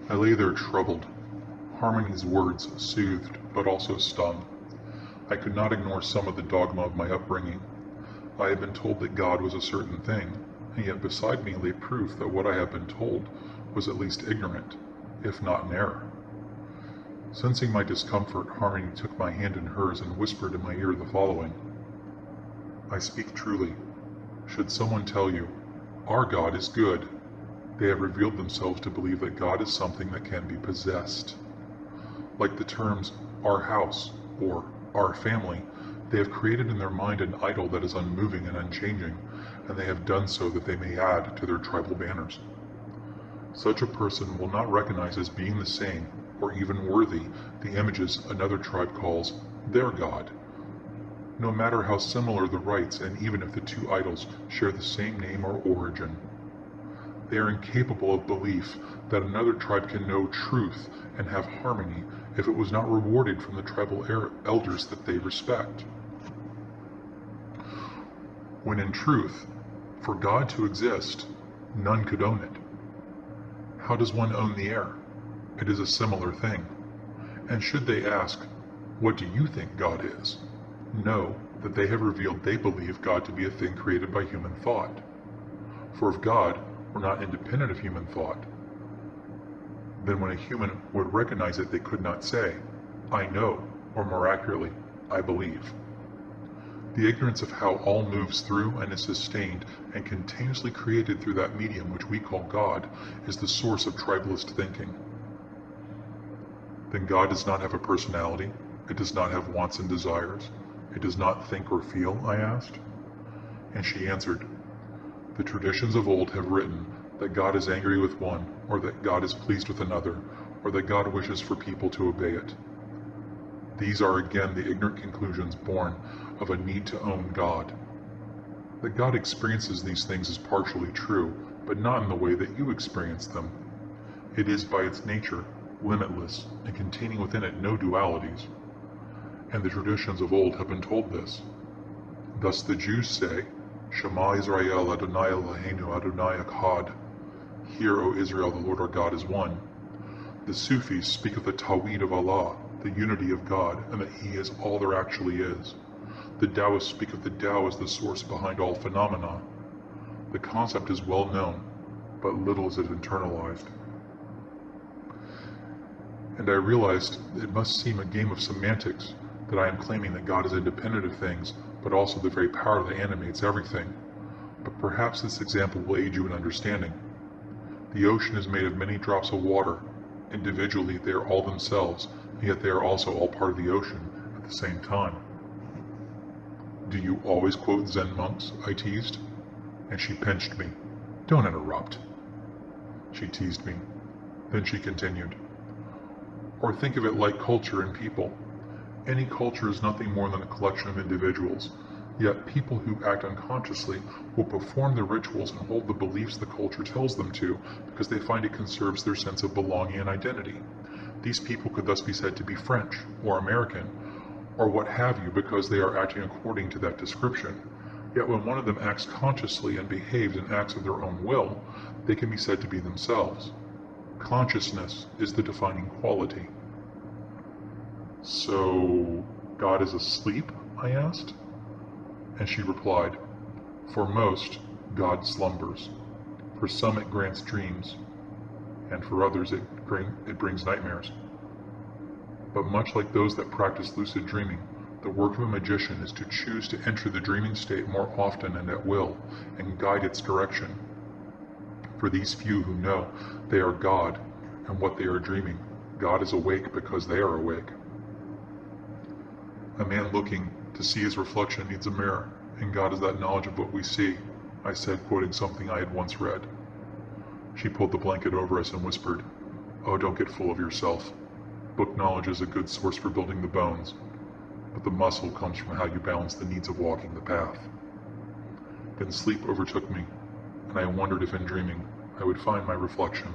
I lay there troubled. Harmony's words soothed, but also stung. I could not ignore some of the dogma of my upbringing. I had been told that God was a certain thing, and yet beside me lay proof that what I had been told was at least ignorant, if not in error. Sensing my discomfort, Harmony took my hand in hers and whispered in my ear the following. I speak truly. Should someone tell you, our God is good, they have revealed themselves to believe that God is something that can be possessed. Like the terms our house or our family, they have created in their mind an idol that is unmoving and unchanging, and they have done so that they may add to their tribal banners. Such a person will not recognize as being the same, or even worthy, the images another tribe calls their God, no matter how similar the rites and even if the two idols share the same name or origin. They are incapable of belief that another tribe can know truth and have harmony if it was not rewarded from the tribal elders that they respect. When in truth, for God to exist, none could own it. How does one own the air? It is a similar thing. And should they ask, what do you think God is? Know that they have revealed they believe God to be a thing created by human thought. For if God were not independent of human thought, then when a human would recognize it, they could not say, I know, or more accurately, I believe. The ignorance of how all moves through and is sustained and continuously created through that medium which we call God is the source of tribalist thinking. Then God does not have a personality, it does not have wants and desires, it does not think or feel, I asked. And she answered, the traditions of old have written that God is angry with one, or that God is pleased with another, or that God wishes for people to obey it. These are again the ignorant conclusions born of a need to own God. That God experiences these things is partially true, but not in the way that you experience them. It is by its nature limitless and containing within it no dualities. And the traditions of old have been told this. Thus the Jews say, Shema Israel Adonai Eloheinu Adonai Echad. Hear, O Israel, the Lord our God is one. The Sufis speak of the Tawhid of Allah, the unity of God, and that He is all there actually is. The Taoists speak of the Tao as the source behind all phenomena. The concept is well known, but little is it internalized. And I realized it must seem a game of semantics that I am claiming that God is independent of things, but also the very power that animates everything. But perhaps this example will aid you in understanding. The ocean is made of many drops of water. Individually, they are all themselves, and yet they are also all part of the ocean at the same time. Do you always quote Zen monks? I teased. And she pinched me. Don't interrupt. She teased me. Then she continued. Or think of it like culture and people. Any culture is nothing more than a collection of individuals, yet people who act unconsciously will perform the rituals and hold the beliefs the culture tells them to because they find it conserves their sense of belonging and identity. These people could thus be said to be French or American or what have you because they are acting according to that description. Yet when one of them acts consciously and behaves in acts of their own will, they can be said to be themselves. Consciousness is the defining quality. So, God is asleep? I asked. And she replied, for most, God slumbers. For some it grants dreams, and for others it brings nightmares. But much like those that practice lucid dreaming, the work of a magician is to choose to enter the dreaming state more often and at will, and guide its direction. For these few who know they are God and what they are dreaming, God is awake because they are awake. A man looking to see his reflection needs a mirror, and God is that knowledge of what we see, I said, quoting something I had once read. She pulled the blanket over us and whispered, oh, don't get full of yourself. Book knowledge is a good source for building the bones, but the muscle comes from how you balance the needs of walking the path. Then sleep overtook me, and I wondered if in dreaming I would find my reflection.